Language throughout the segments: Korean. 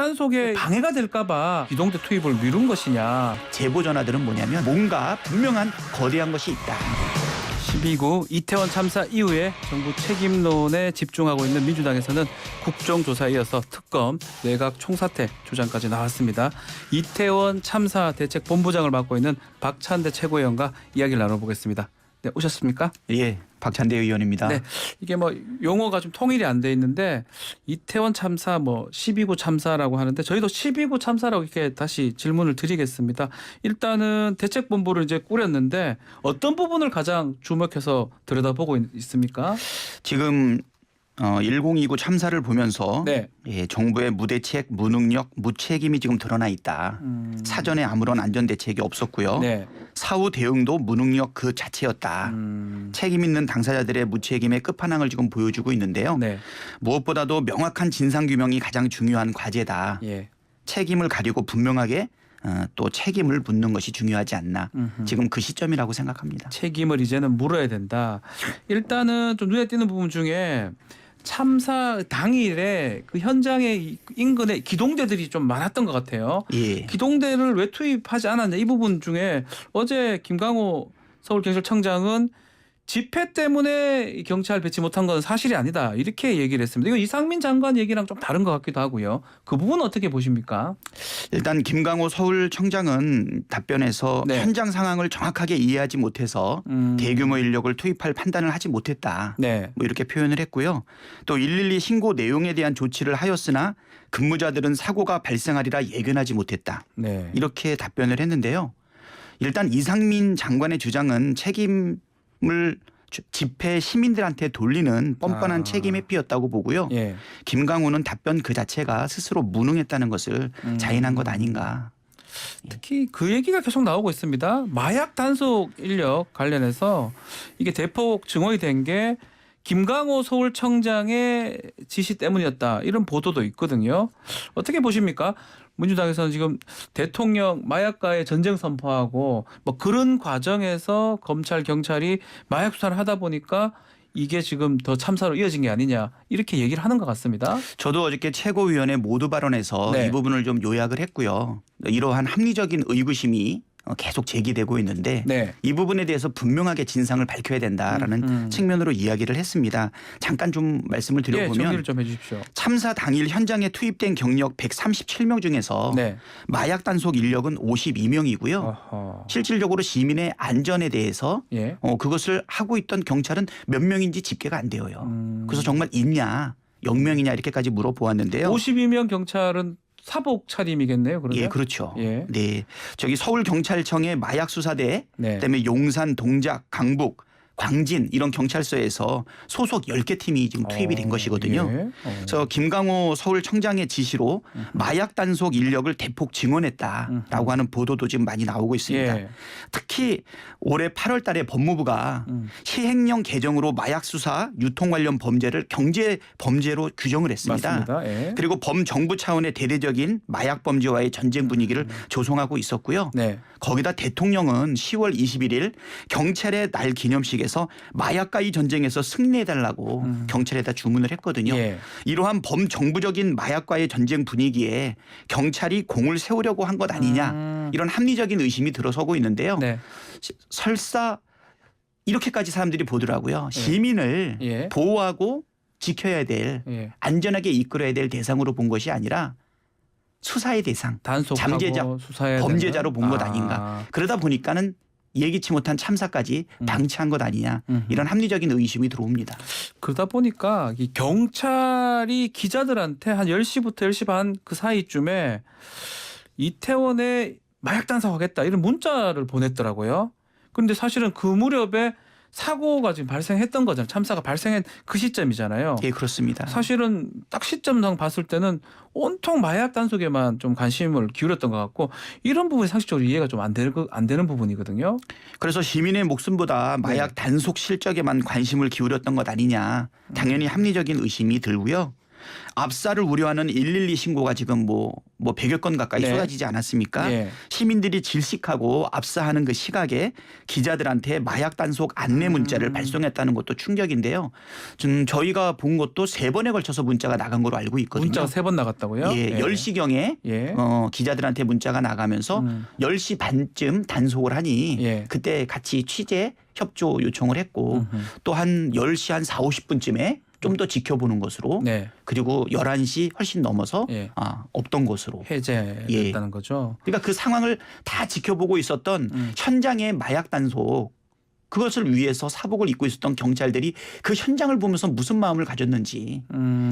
단속에 방해가 될까봐 기동대 투입을 미룬 것이냐. 제보 전화들은 뭐냐면 뭔가 분명한 거대한 것이 있다. 12구 이태원 참사 이후에 정부 책임론에 집중하고 있는 민주당에서는 국정조사에 이어서 특검, 내각 총사퇴 주장까지 나왔습니다. 이태원 참사 대책본부장을 맡고 있는 박찬대 최고위원과 이야기를 나눠보겠습니다. 네, 오셨습니까? 예, 박찬대 의원입니다. 네, 이게 뭐 용어가 좀 통일이 안 돼 있는데 이태원 참사, 뭐 12구 참사라고 하는데 저희도 12구 참사라고 이렇게 다시 질문을 드리겠습니다. 일단은 대책본부를 이제 꾸렸는데 어떤 부분을 가장 주목해서 들여다보고 있습니까? 지금 1029 참사를 보면서 네. 예, 정부의 무대책, 무능력, 무책임이 지금 드러나 있다. 사전에 아무런 안전대책이 없었고요. 네. 사후 대응도 무능력 그 자체였다. 책임 있는 당사자들의 무책임의 끝판왕을 지금 보여주고 있는데요. 네. 무엇보다도 명확한 진상규명이 가장 중요한 과제다. 예. 책임을 가리고 분명하게 또 책임을 묻는 것이 중요하지 않나. 지금 그 시점이라고 생각합니다. 책임을 이제는 물어야 된다. 일단은 좀 눈에 띄는 부분 중에 참사 당일에 그 현장의 인근에 기동대들이 좀 많았던 것 같아요. 예. 기동대를 왜 투입하지 않았냐 이 부분 중에 어제 김강호 서울경찰청장은 집회 때문에 경찰 배치 못한 건 사실이 아니다 이렇게 얘기를 했습니다. 이거 이상민 장관 얘기랑 좀 다른 것 같기도 하고요. 그 부분은 어떻게 보십니까? 일단 김강호 서울청장은 답변에서 네. 현장 상황을 정확하게 이해하지 못해서 대규모 인력을 투입할 판단을 하지 못했다. 네. 뭐 이렇게 표현을 했고요. 또 112 신고 내용에 대한 조치를 하였으나 근무자들은 사고가 발생하리라 예견하지 못했다. 네. 이렇게 답변을 했는데요. 일단 이상민 장관의 주장은 책임을 집회 시민들한테 돌리는 뻔뻔한 책임 회피였다고 보고요. 예. 김강호는 답변 그 자체가 스스로 무능했다는 것을 자인한 것 아닌가. 특히 그 얘기가 계속 나오고 있습니다. 마약 단속 인력 관련해서 이게 대폭 증언이 된 게 김강호 서울청장의 지시 때문이었다. 이런 보도도 있거든요. 어떻게 보십니까? 민주당에서는 지금 대통령 마약과의 전쟁 선포하고 뭐 그런 과정에서 검찰 경찰이 마약 수사를 하다 보니까 이게 지금 더 참사로 이어진 게 아니냐 이렇게 얘기를 하는 것 같습니다. 저도 어저께 최고위원회 모두 발언에서 네. 이 부분을 좀 요약을 했고요. 이러한 합리적인 의구심이 계속 제기되고 있는데 네. 이 부분에 대해서 분명하게 진상을 밝혀야 된다라는 측면으로 이야기를 했습니다. 잠깐 좀 말씀을 예, 드려보면 정리를 좀 해주십시오. 참사 당일 현장에 투입된 경력 137명 중에서 네. 마약 단속 인력은 52명이고요. 어허. 실질적으로 시민의 안전에 대해서 예. 그것을 하고 있던 경찰은 몇 명인지 집계가 안 되어요. 그래서 정말 있냐 0명이냐 이렇게까지 물어보았는데요. 52명 경찰은 사복 차림이겠네요. 그러면. 예, 그렇죠. 예. 네, 저기 서울경찰청의 마약수사대, 네. 그다음에 용산, 동작, 강북, 광진 이런 경찰서에서 소속 10개 팀이 지금 투입이 된 것이거든요. 예. 그래서 김강호 서울청장의 지시로 마약 단속 인력을 대폭 증원했다라고 하는 보도도 지금 많이 나오고 있습니다. 예. 특히 올해 8월 달에 법무부가 시행령 개정으로 마약 수사, 유통 관련 범죄를 경제 범죄로 규정을 했습니다. 맞습니다. 예. 그리고 범정부 차원의 대대적인 마약 범죄와의 전쟁 분위기를 조성하고 있었고요. 네. 거기다 대통령은 10월 21일 경찰의 날 기념식에서 마약과의 전쟁에서 승리해달라고 경찰에다 주문을 했거든요. 예. 이러한 범정부적인 마약과의 전쟁 분위기에 경찰이 공을 세우려고 한 것 아니냐 이런 합리적인 의심이 들어서고 있는데요. 네. 설사 이렇게까지 사람들이 보더라고요. 시민을 예. 보호하고 지켜야 될 예. 안전하게 이끌어야 될 대상으로 본 것이 아니라 수사의 대상, 단속하고 잠재자, 수사해야 범죄자로 되는? 본 것 아닌가. 그러다 보니까는 예기치 못한 참사까지 방치한 것 아니냐 이런 합리적인 의심이 들어옵니다. 그러다 보니까 이 경찰이 기자들한테 한 10시부터 10시 반 그 사이쯤에 이태원에 마약 단속하겠다 이런 문자를 보냈더라고요. 그런데 사실은 그 무렵에 사고가 지금 발생했던 거잖아요. 참사가 발생한 그 시점이잖아요. 예, 그렇습니다. 사실은 딱 시점상 봤을 때는 온통 마약 단속에만 좀 관심을 기울였던 것 같고 이런 부분이 상식적으로 이해가 좀 안 되는 부분이거든요. 그래서 시민의 목숨보다 마약 단속 실적에만 관심을 기울였던 것 아니냐 당연히 합리적인 의심이 들고요. 압사를 우려하는 112 신고가 지금 뭐 100여 건 가까이 네. 쏟아지지 않았습니까? 예. 시민들이 질식하고 압사하는 그 시각에 기자들한테 마약 단속 안내 문자를 발송했다는 것도 충격인데요. 지금 저희가 본 것도 3번에 걸쳐서 문자가 나간 걸로 알고 있거든요. 문자가 3번 나갔다고요? 예, 10시경에 예. 기자들한테 문자가 나가면서 10시 반쯤 단속을 하니 예. 그때 같이 취재 협조 요청을 했고 또 한 10시 한 4, 50분쯤에 좀 더 지켜보는 것으로 네. 그리고 11시 훨씬 넘어서 예. 없던 것으로. 해제됐다는 거죠. 그러니까 그 상황을 다 지켜보고 있었던 현장의 마약 단속 그것을 위해서 사복을 입고 있었던 경찰들이 그 현장을 보면서 무슨 마음을 가졌는지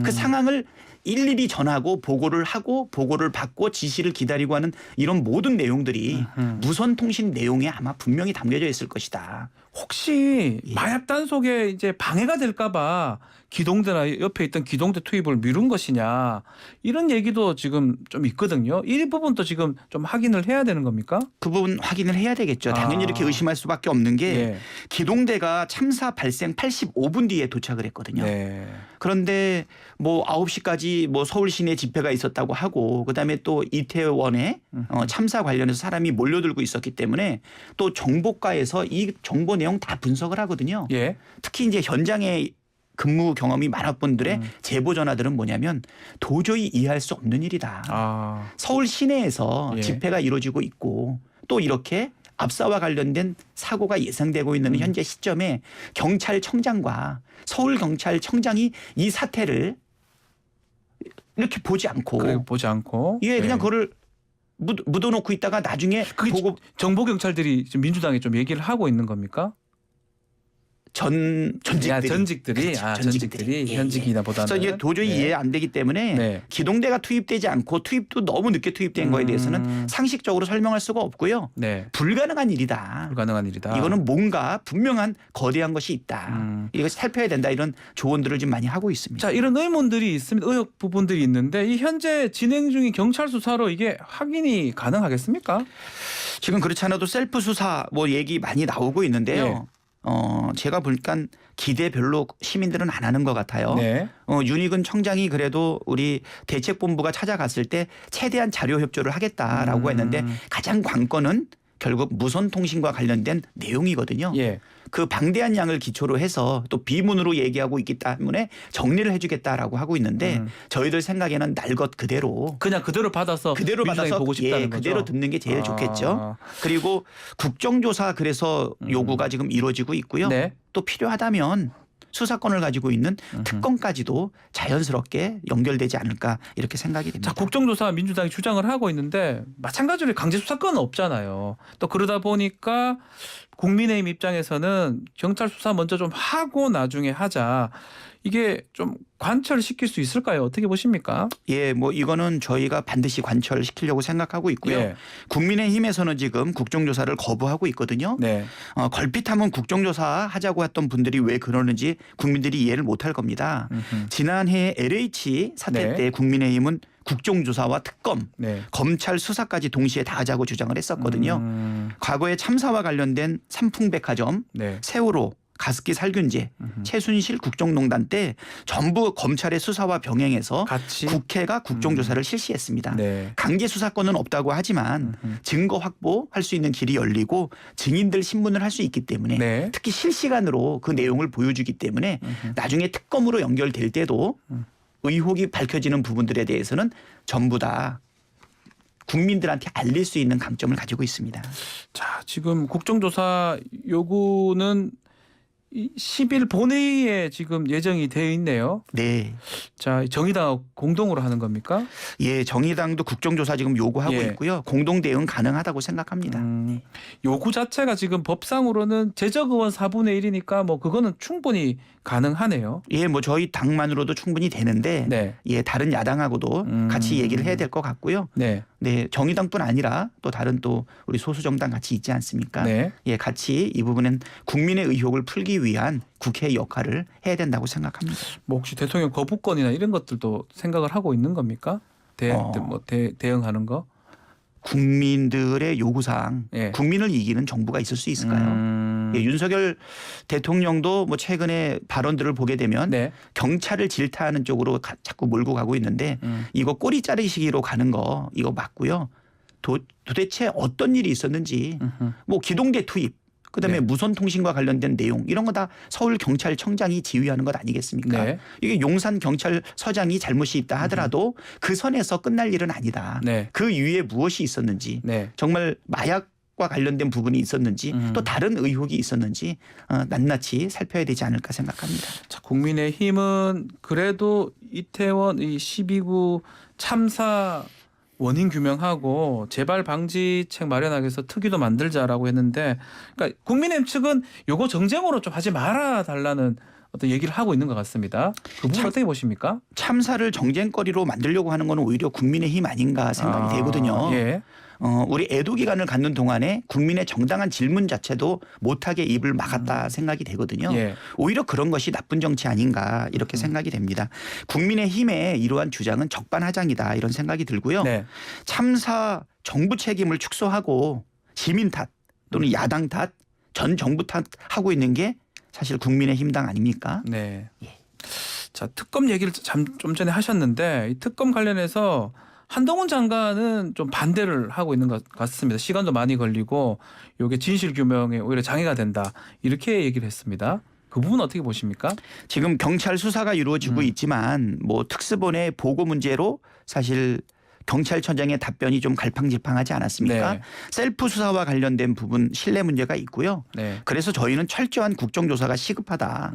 그 상황을 일일이 전하고 보고를 하고 보고를 받고 지시를 기다리고 하는 이런 모든 내용들이 무선 통신 내용에 아마 분명히 담겨져 있을 것이다. 혹시 예. 마약 단속에 이제 방해가 될까봐 기동대나 옆에 있던 기동대 투입을 미룬 것이냐 이런 얘기도 지금 좀 있거든요. 이 부분도 지금 좀 확인을 해야 되는 겁니까? 그 부분 확인을 해야 되겠죠. 당연히 이렇게 의심할 수밖에 없는 게 예. 기동대가 참사 발생 85분 뒤에 도착을 했거든요. 네. 그런데 뭐 9시까지 뭐 서울 시내 집회가 있었다고 하고 그다음에 또 이태원에 참사 관련해서 사람이 몰려들고 있었기 때문에 또 정보과에서 이 정보 내용 다 분석을 하거든요. 예. 특히 이제 현장에 근무 경험이 많은 분들의 제보 전화들은 뭐냐면 도저히 이해할 수 없는 일이다. 아. 서울 시내에서 예. 집회가 이루어지고 있고 또 이렇게 압사와 관련된 사고가 예상되고 있는 현재 시점에 경찰청장과 서울경찰청장이 이 사태를 이렇게 보지 않고 그래 보지 않고. 예, 그냥 예. 그거를 묻어놓고 있다가 나중에 그게 보고 정보 경찰들이 지금 민주당에 좀 얘기를 하고 있는 겁니까? 전직들이 그렇죠. 전직들이 예, 현직이나 보다는. 그래서 이게 도저히 네. 이해 안 되기 때문에 네. 기동대가 투입되지 않고 투입도 너무 늦게 투입된 거에 대해서는 상식적으로 설명할 수가 없고요. 네. 불가능한 일이다. 불가능한 일이다. 이거는 뭔가 분명한 거대한 것이 있다. 이것을 살펴야 된다. 이런 조언들을 좀 많이 하고 있습니다. 자, 이런 의문들이 있습니다. 의혹 부분들이 있는데 이 현재 진행 중인 경찰 수사로 이게 확인이 가능하겠습니까? 지금 그렇지 않아도 셀프 수사 뭐 얘기 많이 나오고 있는데요. 제가 보니까 기대 별로 시민들은 안 하는 것 같아요. 네. 윤희근 청장이 그래도 우리 대책본부가 찾아갔을 때 최대한 자료 협조를 하겠다라고 했는데 가장 관건은 결국 무선통신과 관련된 내용이거든요. 예. 그 방대한 양을 기초로 해서 또 비문으로 얘기하고 있기 때문에 정리를 해주겠다라고 하고 있는데 저희들 생각에는 날 것 그대로 그냥 그대로 받아서 민주당이 보고 싶다는 거죠. 그대로 듣는 게 제일 좋겠죠. 그리고 국정조사 그래서 요구가 지금 이루어지고 있고요. 네. 또 필요하다면 수사권을 가지고 있는 특검까지도 자연스럽게 연결되지 않을까 이렇게 생각이 됩니다. 자, 국정조사 민주당이 주장을 하고 있는데 마찬가지로 강제 수사권은 없잖아요. 또 그러다 보니까 국민의힘 입장에서는 경찰 수사 먼저 좀 하고 나중에 하자. 이게 좀 관철시킬 수 있을까요? 어떻게 보십니까? 예, 뭐 이거는 저희가 반드시 관철시키려고 생각하고 있고요. 예. 국민의힘에서는 지금 국정조사를 거부하고 있거든요. 네. 걸핏하면 국정조사 하자고 했던 분들이 왜 그러는지 국민들이 이해를 못할 겁니다. 지난해 LH 사태 네. 때 국민의힘은 국정조사와 특검, 네. 검찰 수사까지 동시에 다 하자고 주장을 했었거든요. 과거에 참사와 관련된 삼풍백화점, 네. 세월호, 가습기 살균제, 최순실 국정농단 때 전부 검찰의 수사와 병행해서 같이 국회가 국정조사를 실시했습니다. 네. 강제 수사권은 없다고 하지만 증거 확보할 수 있는 길이 열리고 증인들 신문을 할 수 있기 때문에 네. 특히 실시간으로 그 내용을 보여주기 때문에 나중에 특검으로 연결될 때도 의혹이 밝혀지는 부분들에 대해서는 전부 다 국민들한테 알릴 수 있는 강점을 가지고 있습니다. 자, 지금 국정조사 요구는 10일 본회의에 지금 예정이 되어 있네요. 네. 자, 정의당 공동으로 하는 겁니까? 예, 정의당도 국정조사 지금 요구하고 예. 있고요. 공동 대응 가능하다고 생각합니다. 요구 자체가 지금 법상으로는 재적 의원 4분의 1이니까 뭐 그거는 충분히 가능하네요. 예, 뭐 저희 당만으로도 충분히 되는데 네. 예, 다른 야당하고도 같이 얘기를 해야 될 것 같고요. 네. 네, 정의당뿐 아니라 또 다른 또 우리 소수정당 같이 있지 않습니까? 네. 예, 같이 이 부분은 국민의 의혹을 풀기 위한 국회의 역할을 해야 된다고 생각합니다. 뭐 혹시 대통령 거부권이나 이런 것들도 생각을 하고 있는 겁니까? 대응하는 거? 국민들의 요구사항, 예. 국민을 이기는 정부가 있을 수 있을까요? 예, 윤석열 대통령도 뭐 최근에 발언들을 보게 되면 네. 경찰을 질타하는 쪽으로 자꾸 몰고 가고 있는데 이거 꼬리 자르시기로 가는 거 이거 맞고요. 도대체 어떤 일이 있었는지 뭐 기동대 투입 그다음에 네. 무선통신과 관련된 내용 이런 거 다 서울경찰청장이 지휘하는 것 아니겠습니까? 네. 이게 용산경찰서장이 잘못이 있다 하더라도 그 선에서 끝날 일은 아니다. 네. 그 이후에 무엇이 있었는지 네. 정말 마약과 관련된 부분이 있었는지 또 다른 의혹이 있었는지 낱낱이 살펴야 되지 않을까 생각합니다. 자, 국민의힘은 그래도 이태원 이 12구 참사 원인 규명하고 재발 방지책 마련하기 위해서 특위도 만들자라고 했는데, 그러니까 국민의힘 측은 요거 정쟁으로 좀 하지 말아 달라는 어떤 얘기를 하고 있는 것 같습니다. 그 부분 어떻게 보십니까? 참사를 정쟁거리로 만들려고 하는 건 오히려 국민의힘 아닌가 생각이 되거든요. 예. 우리 애도 기간을 갖는 동안에 국민의 정당한 질문 자체도 못하게 입을 막았다 생각이 되거든요. 예. 오히려 그런 것이 나쁜 정치 아닌가 이렇게 생각이 됩니다. 국민의힘의 이러한 주장은 적반하장이다 이런 생각이 들고요. 네. 참사 정부 책임을 축소하고 시민 탓 또는 야당 탓, 전 정부 탓하고 있는 게 사실 국민의힘 당 아닙니까? 네. 예. 자, 특검 얘기를 좀 전에 하셨는데 이 특검 관련해서 한동훈 장관은 좀 반대를 하고 있는 것 같습니다. 시간도 많이 걸리고 이게 진실 규명에 오히려 장애가 된다 이렇게 얘기를 했습니다. 그 부분 어떻게 보십니까? 지금 경찰 수사가 이루어지고 있지만 뭐 특수본의 보고 문제로 사실 경찰청장의 답변이 좀 갈팡질팡하지 않았습니까? 네. 셀프 수사와 관련된 부분 신뢰 문제가 있고요. 네. 그래서 저희는 철저한 국정조사가 시급하다.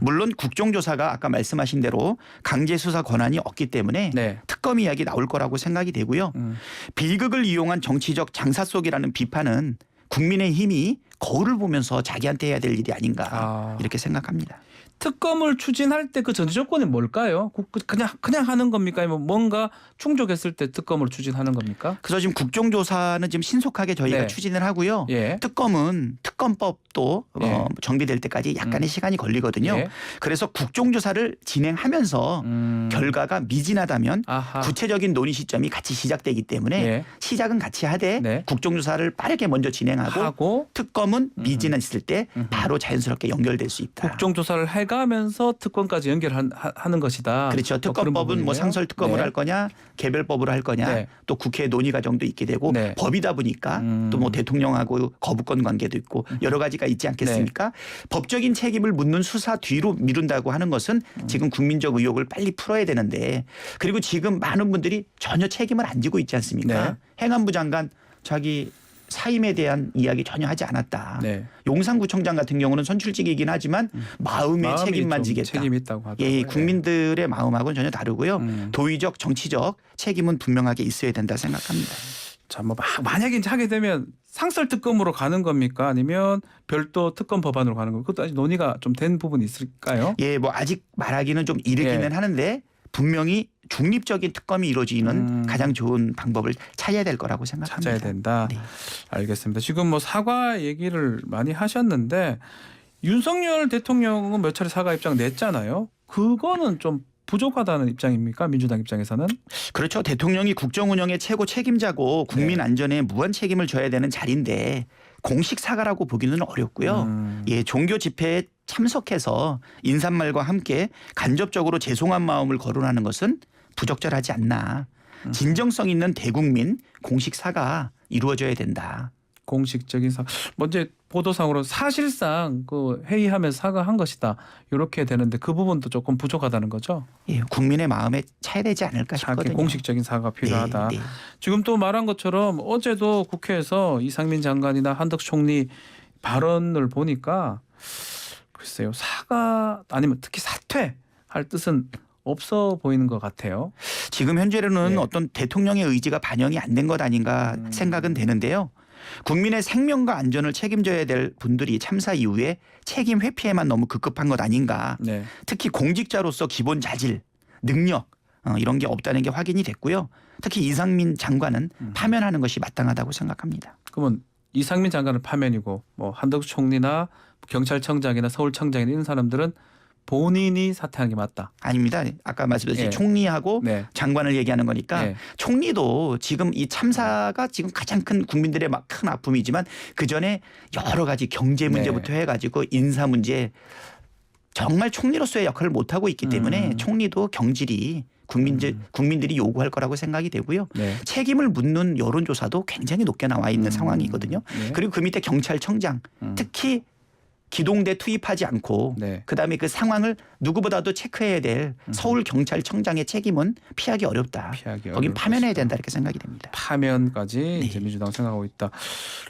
물론 국정조사가 아까 말씀하신 대로 강제 수사 권한이 없기 때문에 네. 특검 이야기 나올 거라고 생각이 되고요. 비극을 이용한 정치적 장사 속이라는 비판은 국민의힘이 거울을 보면서 자기한테 해야 될 일이 아닌가 이렇게 생각합니다. 특검을 추진할 때 그 전제 조건이 뭘까요? 그냥 하는 겁니까? 아니면 뭔가 충족했을 때 특검을 추진하는 겁니까? 그래서 지금 국정조사는 지금 신속하게 저희가 네. 추진을 하고요. 예. 특검은 특검법도 예. 정비될 때까지 약간의 시간이 걸리거든요. 예. 그래서 국정조사를 진행하면서 결과가 미진하다면 아하. 구체적인 논의 시점이 같이 시작되기 때문에 예. 시작은 같이 하되 네. 국정조사를 빠르게 먼저 진행하고 하고 특검은 미진했을 때 바로 자연스럽게 연결될 수 있다. 국정조사를 해가면서 특검까지 연결하는 것이다. 그렇죠. 그런 특검법은 뭐 부분이네요. 상설 특검을 네. 할 거냐 개별법으로 할 거냐 네. 또 국회 논의 과정도 있게 되고 네. 법이다 보니까 또 뭐 대통령하고 거부권 관계도 있고 여러 가지가 있지 않겠습니까? 법적인 책임을 묻는 수사 뒤로 미룬다고 하는 것은 지금 국민적 의혹을 빨리 풀어야 되는데 그리고 지금 많은 분들이 전혀 책임을 안 지고 있지 않습니까? 네. 행안부 장관 자기 사임에 대한 이야기 전혀 하지 않았다. 네. 용산구청장 같은 경우는 선출직이긴 하지만 마음의 책임만 좀 지겠다. 책임이 있다고 하더라고요. 예, 국민들의 마음하고는 전혀 다르고요. 도의적 정치적 책임은 분명하게 있어야 된다 생각합니다. 자, 뭐 만약에 이제 하게 되면 상설 특검으로 가는 겁니까? 아니면 별도 특검 법안으로 가는 겁니까? 그것도 아직 논의가 좀 된 부분이 있을까요? 예, 뭐 아직 말하기는 좀 이르기는 예. 하는데 분명히 중립적인 특검이 이루어지는 가장 좋은 방법을 찾아야 될 거라고 생각합니다. 찾아야 된다. 네. 알겠습니다. 지금 뭐 사과 얘기를 많이 하셨는데 윤석열 대통령은 몇 차례 사과 입장 냈잖아요. 그거는 좀 부족하다는 입장입니까? 민주당 입장에서는? 그렇죠. 대통령이 국정 운영의 최고 책임자고 국민 네. 안전에 무한 책임을 져야 되는 자리인데 공식 사과라고 보기는 어렵고요. 예, 종교 집회에 참석해서 인사말과 함께 간접적으로 죄송한 마음을 거론하는 것은 부적절하지 않나. 진정성 있는 대국민 공식 사과 이루어져야 된다. 공식적인 사과. 먼저 보도상으로 사실상 그 회의하면서 사과한 것이다. 이렇게 되는데 그 부분도 조금 부족하다는 거죠. 예, 국민의 마음에 차야 되지 않을까 자기 싶거든요. 공식적인 사과가 필요하다. 네, 네. 지금 또 말한 것처럼 어제도 국회에서 이상민 장관이나 한덕수 총리 발언을 보니까 글쎄요. 사과 아니면 특히 사퇴할 뜻은 없어 보이는 것 같아요. 지금 현재로는 네. 어떤 대통령의 의지가 반영이 안 된 것 아닌가 생각은 되는데요. 국민의 생명과 안전을 책임져야 될 분들이 참사 이후에 책임 회피에만 너무 급급한 것 아닌가. 네. 특히 공직자로서 기본 자질, 능력 이런 게 없다는 게 확인이 됐고요. 특히 이상민 장관은 파면하는 것이 마땅하다고 생각합니다. 그러면 이상민 장관은 파면이고 뭐 한덕수 총리나 경찰청장이나 서울청장이나 이런 사람들은 본인이 사퇴한 게 맞다. 아닙니다. 아까 말씀드렸듯이 예. 총리하고 네. 장관을 얘기하는 거니까 예. 총리도 지금 이 참사가 지금 가장 큰 국민들의 막 큰 아픔이지만 그 전에 여러 가지 경제 문제부터 해가지고 인사 문제 정말 총리로서의 역할을 못 하고 있기 때문에 총리도 경질이 국민들이 요구할 거라고 생각이 되고요. 네. 책임을 묻는 여론조사도 굉장히 높게 나와 있는 상황이거든요. 네. 그리고 그 밑에 경찰청장 특히 기동대 투입하지 않고 네. 그다음에 그 상황을 누구보다도 체크해야 될 서울 경찰청장의 책임은 피하기 어렵다. 피하기 거긴 어려울 파면해야 것이다. 된다 이렇게 생각이 됩니다. 파면까지 이제 민주당 생각하고 있다.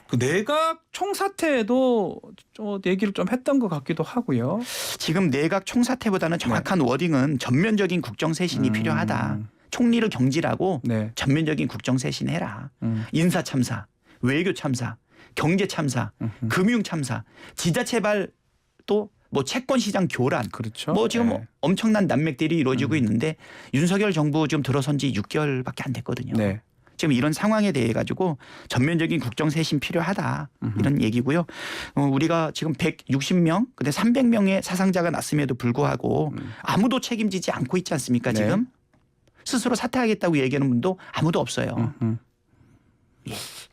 그 내각 총사퇴에도 좀 얘기를 좀 했던 것 같기도 하고요. 지금 내각 총사퇴보다는 정확한 워딩은 전면적인 국정쇄신이 필요하다. 총리를 경질하고 네. 전면적인 국정쇄신해라. 인사 참사, 외교 참사, 경제 참사, 금융 참사, 지자체발 또 뭐 채권 시장 교란, 그렇죠. 뭐 지금 네. 엄청난 난맥들이 이루어지고 있는데 윤석열 정부 지금 들어선 지 6개월밖에 안 됐거든요. 네. 지금 이런 상황에 대해 가지고 전면적인 국정쇄신 필요하다 이런 얘기고요. 우리가 지금 160명, 근데 300명의 사상자가 났음에도 불구하고 아무도 책임지지 않고 있지 않습니까? 네. 지금 스스로 사퇴하겠다고 얘기하는 분도 아무도 없어요.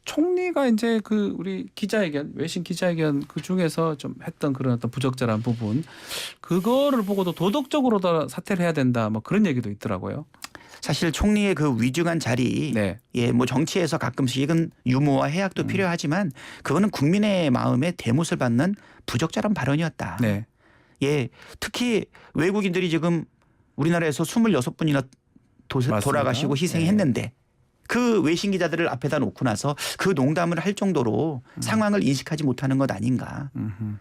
총리가 이제 그 우리 기자회견, 외신 기자회견 그 중에서 좀 했던 그런 어떤 부적절한 부분, 그거를 보고도 도덕적으로 다 사퇴를 해야 된다, 뭐 그런 얘기도 있더라고요. 사실 총리의 그 위중한 자리, 네. 예, 뭐 정치에서 가끔씩은 유머와 해악도 필요하지만 그거는 국민의 마음에 대못을 받는 부적절한 발언이었다. 네. 예, 특히 외국인들이 지금 우리나라에서 26분이나 맞습니다. 돌아가시고 희생했는데 그 외신 기자들을 앞에다 놓고 나서 그 농담을 할 정도로 상황을 인식하지 못하는 것 아닌가.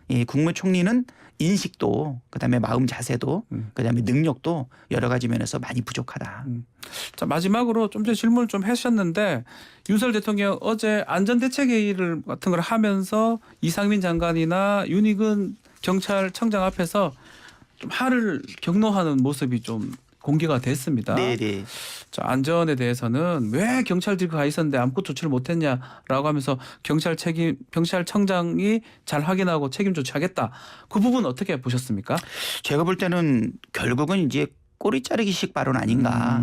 예, 국무총리는 인식도 그다음에 마음 자세도 그다음에 능력도 여러 가지 면에서 많이 부족하다. 자, 마지막으로 좀 전에 질문을 좀 하셨는데 윤석열 대통령 어제 안전대책회의를 같은 걸 하면서 이상민 장관이나 윤희근 경찰청장 앞에서 좀 화를 격노하는 모습이 좀 공개가 됐습니다. 네네. 자, 안전에 대해서는 왜 경찰들이 가 있었는데 아무것도 조치를 못했냐라고 하면서 경찰청장이 잘 확인하고 책임 조치하겠다. 그 부분 어떻게 보셨습니까? 제가 볼 때는 결국은 이제 꼬리 자르기식 발언 아닌가.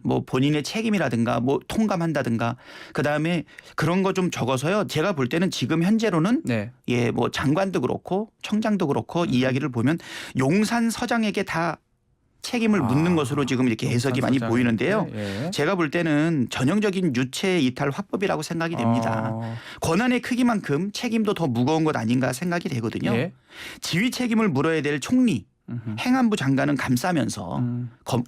뭐 본인의 책임이라든가 뭐 통감한다든가 그다음에 그런 거 좀 적어서요. 제가 볼 때는 지금 현재로는 네. 예, 뭐 장관도 그렇고 청장도 그렇고 이야기를 보면 용산 서장에게 다 책임을 묻는 것으로 지금 이렇게 해석이 많이 보이는데요. 예. 제가 볼 때는 전형적인 유체 이탈 화법이라고 생각이 됩니다. 권한의 크기만큼 책임도 더 무거운 것 아닌가 생각이 되거든요. 예. 지휘 책임을 물어야 될 총리, 행안부 장관은 감싸면서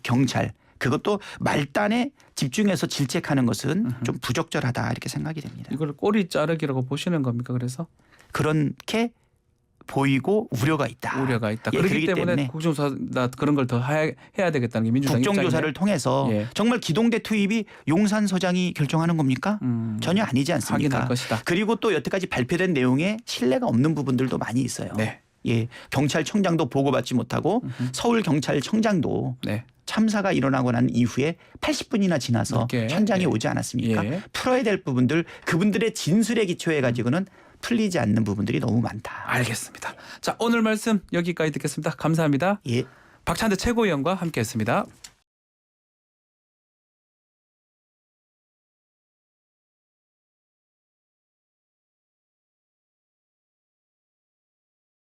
경찰 그것도 말단에 집중해서 질책하는 것은 좀 부적절하다 이렇게 생각이 됩니다. 이걸 꼬리 자르기라고 보시는 겁니까? 그래서 그렇게 보이고 우려가 있다. 우려가 있다. 예, 그렇기 때문에 국정조사나 그런 걸 더 해야 되겠다는 게 민주당 국정조사를 입장이네요. 통해서 예. 정말 기동대 투입이 용산 서장이 결정하는 겁니까? 전혀 아니지 않습니까? 확인할 것이다. 그리고 또 여태까지 발표된 내용에 신뢰가 없는 부분들도 많이 있어요. 네. 예, 경찰청장도 보고받지 못하고 서울 경찰청장도 네. 참사가 일어나고 난 이후에 80분이나 지나서 늦게. 현장에 예. 오지 않았습니까? 예. 풀어야 될 부분들 그분들의 진술에 기초해 가지고는 풀리지 않는 부분들이 너무 많다. 알겠습니다. 자, 오늘 말씀 여기까지 듣겠습니다. 감사합니다. 예. 박찬대 최고위원과 함께했습니다.